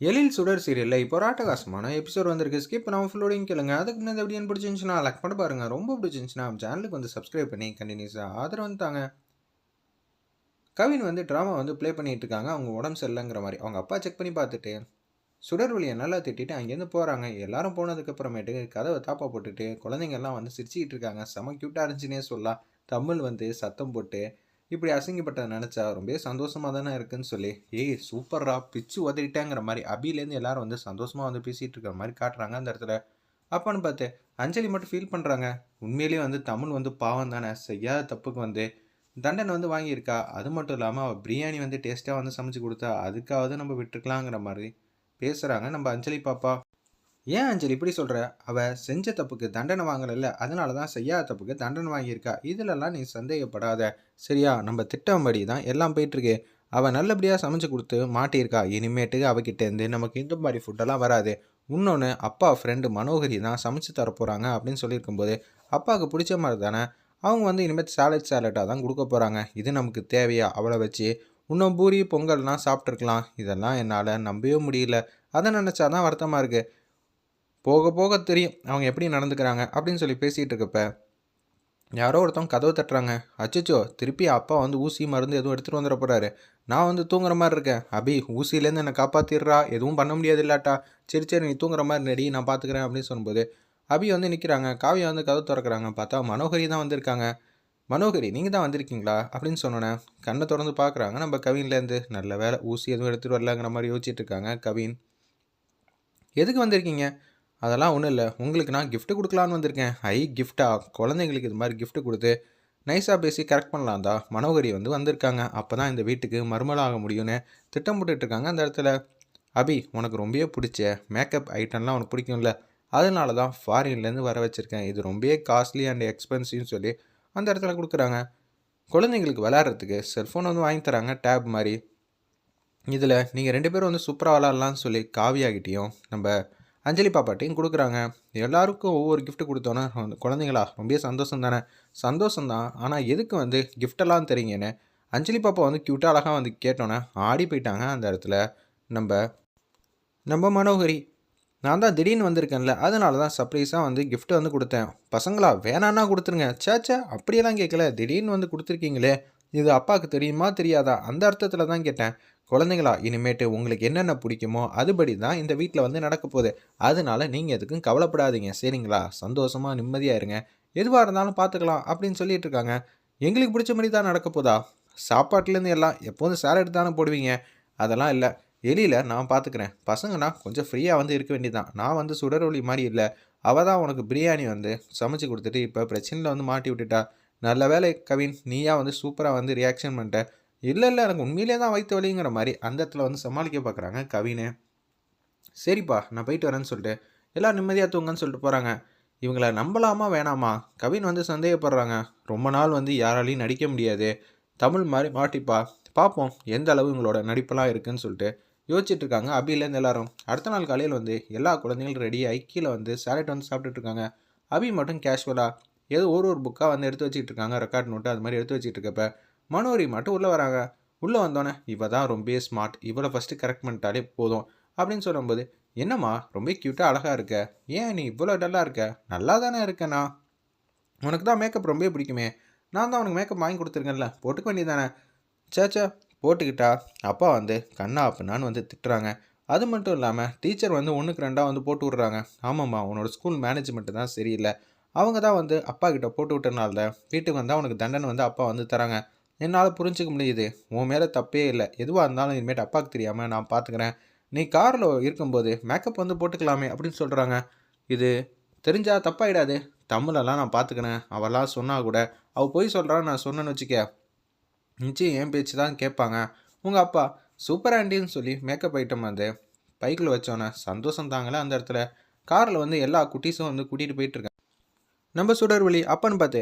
எழில் சுடர் சீரியல்ல இப்போ ஒரு அட்டகாசமான எபிசோட் வந்திருக்கு. ஸ்கிப் பண்ணாம ஃபுல்லோடையும் கேளுங்க. அதுக்கு முன்னாடி எப்படி பிடிச்சிருந்துச்சுன்னா லைக் பண்ணி பாருங்க. ரொம்ப பிடிச்சிருந்துச்சுன்னா சேனலுக்கு வந்து சப்ஸ்கிரைப் பண்ணி கண்டினியூஸாக ஆதரவு வந்துட்டாங்க. கவின் வந்து ட்ராமா வந்து ப்ளே பண்ணிட்டு இருக்காங்க. அவங்க உடம்பு சரியில்லைங்கிற மாதிரி அவங்க அப்பா செக் பண்ணி பார்த்துட்டு சுடர்வழியை நல்லா திட்டிட்டு அங்கேருந்து போகிறாங்க. எல்லாரும் போனதுக்கப்புறமேட்டு கதவை தாப்பா போட்டுட்டு குழந்தைங்கள்லாம் வந்து சிரிச்சிக்கிட்டு இருக்காங்க. செம க்யூட்டாக இருந்துச்சுன்னே சொல்லலாம். தமிழ் வந்து சத்தம் போட்டு இப்படி அசிங்கப்பட்டதை நினச்சா ரொம்ப சந்தோஷமாக தானே இருக்குன்னு சொல்லி, ஏய் சூப்பர்ரா பிச்சு உதறிட்டேங்கிற மாதிரி அபிலேருந்து எல்லாரும் வந்து சந்தோஷமாக வந்து பேசிகிட்டு இருக்கிற மாதிரி காட்டுறாங்க அந்த இடத்துல. அப்பான்னு பார்த்து அஞ்சலி மட்டும் ஃபீல் பண்ணுறாங்க. உண்மையிலேயே வந்து தமிழ் வந்து பாவம் தானே, செய்யாத தப்புக்கு வந்து தண்டனை வந்து வாங்கியிருக்கா. அது மட்டும் இல்லாமல் அவள் பிரியாணி வந்து டேஸ்ட்டாக வந்து சமைச்சு கொடுத்தா, அதுக்காவது நம்ம விட்டுருக்கலாங்கிற மாதிரி பேசுகிறாங்க நம்ம அஞ்சலி பாப்பா. ஏன் அஞ்சலி இப்படி சொல்கிற? அவள் செஞ்ச தப்புக்கு தண்டனை வாங்கலைல்ல, அதனால தான் செய்யாத தப்புக்கு தண்டனை வாங்கியிருக்கா. இதிலெல்லாம் நீ சந்தேகப்படாத. சரியா? நம்ம திட்டம்படி தான் எல்லாம் போயிட்டுருக்கு. அவள் நல்லபடியாக சமைச்சு கொடுத்து மாட்டியிருக்கா. இனிமேட்டுக்கு அவகிட்டேருந்து நமக்கு இந்த மாதிரி ஃபுட்டெல்லாம் வராது. இன்னொன்று, அப்பா ஃப்ரெண்டு மனோகரி தான் சமைச்சு தரப்போகிறாங்க அப்படின்னு சொல்லியிருக்கும்போது அப்பாவுக்கு பிடிச்ச மாதிரி தானே அவங்க வந்து இனிமேல் சேலட்டாக தான் கொடுக்க போகிறாங்க. இது நமக்கு தேவையா? அவளை வச்சு இன்னும் பூரி பொங்கல்லாம் சாப்பிட்ருக்கலாம். இதெல்லாம் என்னால் நம்பவே முடியல. அதை நினச்சா தான் வருத்தமாக இருக்குது. போக போக தெரியும் அவங்க எப்படி நடந்துக்கிறாங்க அப்படின்னு சொல்லி பேசிகிட்டு இருக்கப்ப யாரோ ஒருத்தவங்க கதவை தட்டுறாங்க. அச்சச்சோ, திருப்பி அப்பா வந்து ஊசி மருந்து எதுவும் எடுத்துகிட்டு வந்துட போகிறாரு. நான் வந்து தூங்குற மாதிரி இருக்கேன். அபி ஊசியிலேருந்து என்னை காப்பாற்றிடுறா, எதுவும் பண்ண முடியாது இல்லாட்டா. சரி சரி நீ தூங்குற மாதிரி நடி, நான் பார்த்துக்கிறேன் அப்படின்னு சொல்லும்போது அபி வந்து நிற்கிறாங்க. காவியா வந்து கதவு திறக்கிறாங்க. பார்த்தா மனோகரி தான் வந்திருக்காங்க. மனோகரி நீங்கள் தான் வந்திருக்கீங்களா அப்படின்னு சொன்னோன்னே கண்ணை திறந்து பார்க்குறாங்க நம்ம கவின்லேருந்து. நல்ல வேலை ஊசி எதுவும் எடுத்துகிட்டு வரலங்கிற மாதிரி யோசிச்சுட்டு இருக்காங்க கவின். எதுக்கு வந்திருக்கீங்க? அதெல்லாம் ஒன்றும் இல்லை, உங்களுக்கு நான் கிஃப்ட்டு கொடுக்கலான்னு வந்திருக்கேன். கிஃப்டா? குழந்தைங்களுக்கு இது மாதிரி கிஃப்ட்டு கொடுத்து நைஸாக பேசி கரெக்ட் பண்ணலாம் தான் மனோகரி வந்து வந்திருக்காங்க. அப்போ தான் இந்த வீட்டுக்கு மருமலாக முடியும்னு திட்டம் போட்டுட்ருக்காங்க அந்த இடத்துல. அபி உனக்கு ரொம்பவே பிடிச்ச மேக்கப் ஐட்டம்லாம் உனக்கு பிடிக்கும்ல, அதனால தான் ஃபாரின்லேருந்து வர வச்சுருக்கேன். இது ரொம்பவே காஸ்ட்லி அண்ட் எக்ஸ்பென்சிவ்னு சொல்லி அந்த இடத்துல கொடுக்குறாங்க. குழந்தைங்களுக்கு விளையாடுறதுக்கு செல்ஃபோன் வந்து வாங்கி தராங்க, டேப் மாதிரி. இதில் நீங்கள் 2 பேரும் வந்து சூப்பராக விளாட்லான்னு சொல்லி காவியாகிட்டையும் நம்ம அஞ்சலி பாப்பாட்டையும் கொடுக்குறாங்க. எல்லாருக்கும் ஒவ்வொரு கிஃப்ட்டு கொடுத்தோன்னே குழந்தைங்களா ரொம்ப சந்தோஷம் தானே. சந்தோஷம்தான், ஆனால் எதுக்கு வந்து கிஃப்டெல்லாம் தரீங்கன்னு அஞ்சலி பாப்பா வந்து க்யூட்டாக அழகாக வந்து கேட்டோன்னே ஆடி போயிட்டாங்க அந்த இடத்துல நம்ம நம்ம மனோகரி. நான் தான் திடீர்னு வந்திருக்கேன்ல, அதனால தான் சர்ப்ரைஸாக வந்து கிஃப்ட் வந்து கொடுத்தேன். பசங்களா வேணான்னா கொடுத்துருங்க. சேச்சே அப்படியெல்லாம் கேட்கல, திடீர்னு வந்து கொடுத்துருக்கீங்களே, இது அப்பாவுக்கு தெரியுமா தெரியாதா அந்த அர்த்தத்தில் தான் கேட்டேன். குழந்தைங்களா இனிமேட்டு உங்களுக்கு என்னென்ன பிடிக்குமோ அதுபடி தான் இந்த வீட்டில் வந்து நடக்க போகுது. அதனால நீங்கள் எதுக்கும் கவலைப்படாதீங்க சரிங்களா? சந்தோஷமாக நிம்மதியாக இருங்க. எதுவாக இருந்தாலும் பார்த்துக்கலாம் அப்படின்னு சொல்லிட்டு இருக்காங்க. எங்களுக்கு பிடிச்ச மாதிரி தான் நடக்க போதா? சாப்பாட்டுலேருந்து எல்லாம் எப்போதும் சேலட் தானே போடுவீங்க. அதெல்லாம் இல்லை, எலியில் நான் பார்த்துக்கிறேன். பசங்கன்னா கொஞ்சம் ஃப்ரீயாக வந்து இருக்க வேண்டியதான். நான் வந்து சுடரொளி மாதிரி இல்லை. அவள் தான் உனக்கு பிரியாணி வந்து சமைச்சு கொடுத்துட்டு இப்போ பிரச்சனையில் வந்து மாட்டி விட்டுட்டா. நல்ல வேலை கவின், நீயா வந்து சூப்பராக வந்து ரியாக்ஷன் பண்ணிட்ட. இல்லை எனக்கு உண்மையிலே தான் வயிற்று வலிங்கிற மாதிரி அந்த இடத்துல வந்து சமாளிக்க பார்க்குறாங்க கவினு. சரிப்பா நான் போயிட்டு வரேன்னு சொல்லிட்டு எல்லாம் நிம்மதியாக தூங்கன்னு சொல்லிட்டு போகிறாங்க. இவங்கள நம்பலாமா வேணாமா? கவின் வந்து சந்தேகப்படுறாங்க. ரொம்ப நாள் வந்து யாராலையும் நடிக்க முடியாது, தமிழ் மாதிரி மாட்டிப்பா, பார்ப்போம் எந்த அளவு இவங்களோட நடிப்பெல்லாம் இருக்குதுன்னு சொல்லிட்டு யோசிச்சுட்டு இருக்காங்க அபிலேருந்து எல்லாரும். அடுத்த நாள் காலையில் வந்து எல்லா குழந்தைங்களும் ரெடி ஆகி கீழே வந்து சேலட் வந்து சாப்பிட்டுட்டு இருக்காங்க. அபி மட்டும் கேஷுவலாக ஏதோ ஒரு புக்காக வந்து எடுத்து வச்சுட்டு இருக்காங்க, ரெக்கார்ட் நோட்டு அது மாதிரி எடுத்து வச்சுட்டு இருக்கப்ப மனோரி மட்டும் உள்ளே வராங்க. உள்ளே வந்தோன்னே இவ தான் ரொம்ப ஸ்மார்ட், இவளை ஃபஸ்ட்டு கரெக்ட் பண்ணிட்டாலே போதும் அப்படின்னு சொல்லும்போது, என்னம்மா ரொம்ப க்யூட்டாக அழகாக இருக்க, ஏன் நீ இவ்வளோ டல்லாக இருக்க? நல்லா தானே இருக்கேண்ணா, உனக்கு தான் மேக்கப் ரொம்ப பிடிக்குமே, நான் தான் உனக்கு மேக்கப் வாங்கி கொடுத்துருக்கேன்ல, போட்டுக்க வேண்டியதானே. சேச்சா போட்டுக்கிட்டா அப்பா வந்து கண்ணா அப்படின்னான்னு வந்து திட்டுறாங்க. அது மட்டும் இல்லாமல் டீச்சர் வந்து 1க்கு 2 வந்து போட்டு விட்றாங்க. ஆமாம்மா உன்னோட ஸ்கூல் மேனேஜ்மெண்ட்டு தான் சரியில்லை, அவங்க தான் வந்து அப்பா கிட்ட போட்டு விட்டனால தான் வீட்டுக்கு வந்தால் உனக்கு தண்டனை வந்து அப்பா வந்து தராங்க. என்னால் புரிஞ்சிக்க முடியுது, உன் மேலே தப்பே இல்லை. எதுவாக இருந்தாலும் இனிமேட்டு அப்பாவுக்கு தெரியாமல் நான் பார்த்துக்கிறேன். நீ காரில் இருக்கும்போது மேக்கப் வந்து போட்டுக்கலாமே அப்படின்னு சொல்கிறாங்க. இது தெரிஞ்சால் தப்பாயிடாது, தமிழெல்லாம் நான் பார்த்துக்கிறேன். அவெல்லாம் சொன்னால் கூட அவள் பொய் சொல்கிறான்னு நான் சொன்னேன்னு வச்சுக்க, நிச்சயம் என் பேச்சு தான் கேட்பாங்க. உங்கள் அப்பா சூப்பர் ஆண்டின்னு சொல்லி மேக்கப் ஐட்டம் வந்து பைக்கில் வச்சோன்னே சந்தோஷம் தாங்களே அந்த இடத்துல. காரில் வந்து எல்லா குட்டீஸும் வந்து கூட்டிகிட்டு போயிட்டுருக்காங்க. நம்ம சுடர்வழி அப்பன்னு பார்த்து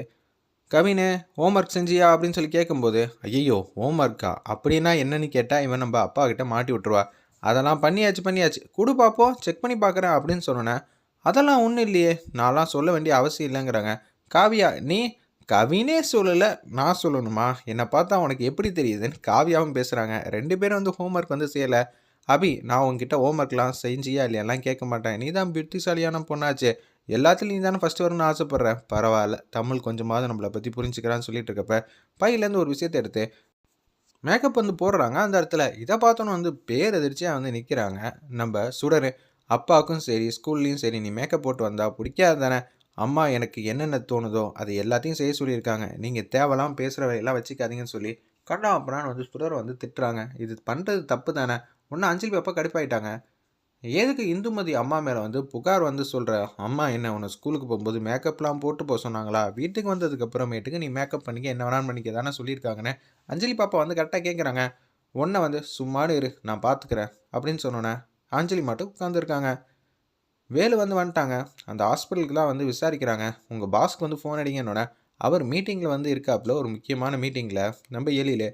கவினே ஹோம்ஒர்க் செஞ்சியா அப்படின்னு சொல்லி கேட்கும்போது, ஐயோ ஹோம்ஒர்க்கா அப்படின்னா என்னன்னு கேட்டால் இவன் நம்ம அப்பா கிட்ட மாட்டி விட்ருவா. அதெல்லாம் பண்ணியாச்சு கொடு பார்ப்போம் செக் பண்ணி பார்க்குறேன் அப்படின்னு சொன்னோன்னே, அதெல்லாம் ஒன்றும் இல்லையே, நான்லாம் சொல்ல வேண்டிய அவசியம் இல்லைங்கிறாங்க. காவியா நீ கவினே சொல்லலை, நான் சொல்லணுமா? என்னை பார்த்தா உனக்கு எப்படி தெரியுதுன்னு காவியாவும் பேசுகிறாங்க. 2 பேரும் வந்து ஹோம்ஒர்க் வந்து செய்யலை. அபி, நான் உன்கிட்ட ஹோம்ஒர்க்லாம் செஞ்சியா இல்லையாலாம் கேட்க மாட்டேன். நீ தான் புத்திசாலியான பொண்ணாச்சே. எல்லாத்துலையும் நீ தானே ஃபஸ்ட்டு வரணும்னு ஆசைப்பட்றேன். பரவாயில்ல, தமிழ் கொஞ்சமாவது நம்மளை பற்றி புரிஞ்சுக்கிறான்னு சொல்லிட்டு இருக்கப்ப பையிலேருந்து ஒரு விஷயத்தை எடுத்து மேக்கப் வந்து போடுறாங்க. அந்த இடத்துல இதை பார்த்தோன்னு வந்து பேரெதிர்ச்சியாக வந்து நிற்கிறாங்க நம்ம சுடர். அப்பாவுக்கும் சரி, ஸ்கூல்லேயும் சரி, நீ மேக்கப் போட்டு வந்தா பிடிக்காது தானே. அம்மா எனக்கு என்னென்ன தோணுதோ அது எல்லாத்தையும் செய்ய சொல்லியிருக்காங்க. நீங்கள் தேவையில்லாமல் பேசுகிற வேலையெல்லாம் வச்சுக்காதீங்கன்னு சொல்லி கண்ணாப்புறான்னு வந்து சுடரை வந்து திட்டுறாங்க. இது பண்ணுறது தப்பு தானே. ஒன்று அஞ்சலி பாப்பா கடுப்பாயிட்டாங்க. எதுக்கு இந்துமதி அம்மா மேலே வந்து புகார் வந்து சொல்கிற. அம்மா என்ன உன்னை ஸ்கூலுக்கு போகும்போது மேக்கப்லாம் போட்டு போக சொன்னாங்களா? வீட்டுக்கு வந்ததுக்கப்புறமேட்டுக்கு நீ மேக்கப் பண்ணிக்க, என்ன வேணாலும் பண்ணிக்க தானே சொல்லியிருக்காங்கன்னு அஞ்சலி பாப்பா வந்து கரெக்டாக கேட்குறாங்க. ஒன்றை வந்து சும்மானு இரு, நான் பார்த்துக்கிறேன் அப்படின்னு சொன்னோன்னே அஞ்சலி மட்டும் உட்காந்துருக்காங்க. வேலு வந்து வந்துட்டாங்க. அந்த ஹாஸ்பிட்டலுக்குலாம் வந்து விசாரிக்கிறாங்க. உங்கள் பாஸ்க்கு வந்து ஃபோன் அடிங்கன்னொன்னே அவர் மீட்டிங்கில் வந்து இருக்காப்புல, ஒரு முக்கியமான மீட்டிங்கில் நம்ம எழில்.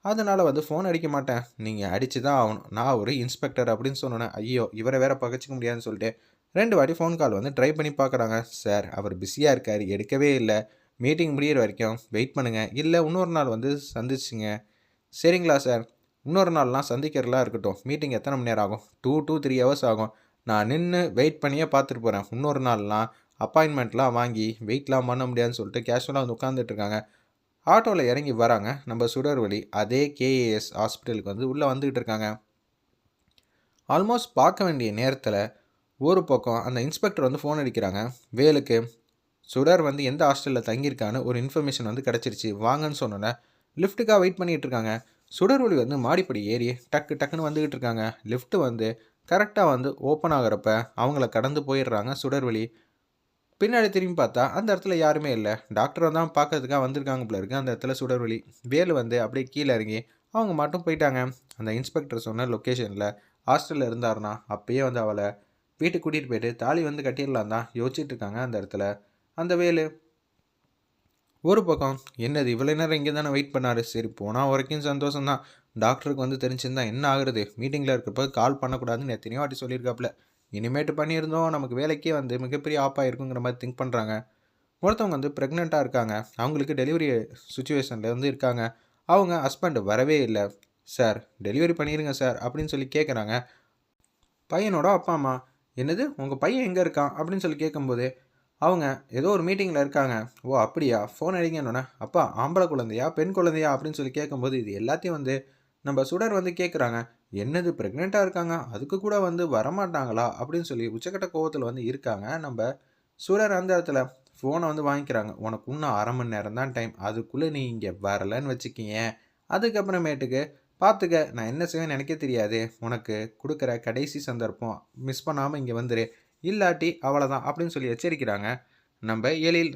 அதனால் வந்து ஃபோன் அடிக்க மாட்டேன், நீங்கள் அடித்து தான் ஆகணும், நான் ஒரு இன்ஸ்பெக்டர் அப்படின்னு சொன்னோன்னே ஐயோ இவரை வேற பகச்சிக்க முடியாதுன்னு சொல்லிட்டு 2 வாட்டி ஃபோன் கால் வந்து ட்ரை பண்ணி பார்க்குறாங்க. சார் அவர் பிஸியாக இருக்கார், எடுக்கவே இல்லை. மீட்டிங் முடியிற வரைக்கும் வெயிட் பண்ணுங்கள், இல்லை இன்னொரு நாள் வந்து சந்திச்சுங்க. சரிங்களா சார், இன்னொரு நாள்லாம் சந்திக்கிறலாம் இருக்கட்டும். மீட்டிங் எத்தனை மணி நேரம் ஆகும்? 2 to 3 hours ஆகும். நான் நின்று வெயிட் பண்ணியே பார்த்துட்டு போகிறேன். இன்னொரு நாள்லாம் அப்பாயின்மெண்ட்லாம் வாங்கி வெயிட்லாம் பண்ண முடியாதுன்னு சொல்லிட்டு கேஷுவலாக வந்து உட்காந்துட்ருக்காங்க. ஆட்டோவில் இறங்கி வராங்க நம்ம சுடர்வழி. அதே கேஏஎஸ் ஹாஸ்பிட்டலுக்கு வந்து உள்ளே வந்துக்கிட்டு இருக்காங்க. ஆல்மோஸ்ட் பார்க்க வேண்டிய நேரத்தில் ஒரு பக்கம் அந்த இன்ஸ்பெக்டர் வந்து ஃபோன் அடிக்கிறாங்க வேலுக்கு. சுடர் வந்து எந்த ஹாஸ்டலில் தங்கியிருக்கான்னு ஒரு இன்ஃபர்மேஷன் வந்து கிடச்சிருச்சு, வாங்கன்னு சொன்னோன்னே லிஃப்ட்டுக்காக வெயிட் பண்ணிகிட்டு இருக்காங்க. சுடர்வழி வந்து மாடிப்படி ஏறி டக்குன்னு வந்துக்கிட்டு இருக்காங்க. லிஃப்ட்டு வந்து கரெக்டாக வந்து ஓப்பன் ஆகிறப்ப அவங்கள கடந்து போயிடுறாங்க சுடர்வழி. பின்னாடி திரும்பி பார்த்தா அந்த இடத்துல யாருமே இல்லை. டாக்டரை தான் பார்க்கறதுக்காக வந்திருக்காங்க போல இருக்குது. அந்த இடத்துல சுடர்வழி. வேலு வந்து அப்படியே கீழே இறங்கி அவங்க மட்டும் போயிட்டாங்க. அந்த இன்ஸ்பெக்டர் சொன்ன லொக்கேஷனில் ஹாஸ்டலில் இருந்தாருன்னா அப்பயே வந்து அவளை வீட்டுக்கு கூட்டிகிட்டு போயிட்டு தாலி வந்து கட்டிடலாம் தான் யோசிச்சுட்டு இருக்காங்க. அந்த இடத்துல அந்த வேலு ஒரு பக்கம் என்னது இவ்வளோ நேரம் இங்கே தானே வெயிட் பண்ணார், சரி போனால் வரைக்கும் சந்தோஷம் தான். டாக்டருக்கு வந்து தெரிஞ்சிருந்தா என்ன ஆகுறது, மீட்டிங்கில் இருக்கிறப்ப கால் பண்ணக்கூடாதுன்னு எத்தனையோ வாட்டி சொல்லியிருக்காப்புல. இனிமேட்டு பண்ணியிருந்தோம் நமக்கு வேலைக்கே வந்து மிகப்பெரிய ஆப்பாக இருக்குங்கிற மாதிரி திங்க் பண்ணுறாங்க. ஒருத்தவங்க வந்து ப்ரெக்னெண்ட்டாக இருக்காங்க, அவங்களுக்கு டெலிவரி சுச்சுவேஷனில் வந்து இருக்காங்க. அவங்க ஹஸ்பண்ட் வரவே இல்லை. சார் டெலிவரி பண்ணிடுங்க சார் அப்படின்னு சொல்லி கேட்குறாங்க. பையனோட அப்பா அம்மா என்னது உங்கள் பையன் எங்கே இருக்கான் அப்படின்னு சொல்லி கேட்கும்போது அவங்க ஏதோ ஒரு மீட்டிங்கில் இருக்காங்க. ஓ அப்படியா, ஃபோன் அடிங்கன்னொன்னே அப்பா ஆம்பளை குழந்தையா பெண் குழந்தையா அப்படின்னு சொல்லி கேட்கும்போது இது எல்லாத்தையும் வந்து நம்ம சுடர் வந்து கேட்குறாங்க. என்னது ப்ரெக்னெண்ட்டாக இருக்காங்க, அதுக்கு கூட வந்து வரமாட்டாங்களா அப்படின்னு சொல்லி உச்சக்கட்ட கோவத்தில் வந்து இருக்காங்க நம்ம சுடர். அந்த இடத்துல ஃபோனை வந்து வாங்கிக்கிறாங்க. உனக்கு இன்னும் 1/2 மணி நேரம் தான் டைம், அதுக்குள்ளே நீ இங்கே வரலன்னு வச்சுக்கிங்க, அதுக்கப்புறமேட்டுக்கு பார்த்துக்க நான் என்ன செய்வேன்னு எனக்கே தெரியாது. உனக்கு கொடுக்குற கடைசி சந்தர்ப்பம், மிஸ் பண்ணாமல் இங்கே வந்துரு, இல்லாட்டி அவ்வளோதான் அப்படின்னு சொல்லி எச்சரிக்கிறாங்க நம்ம எழில்.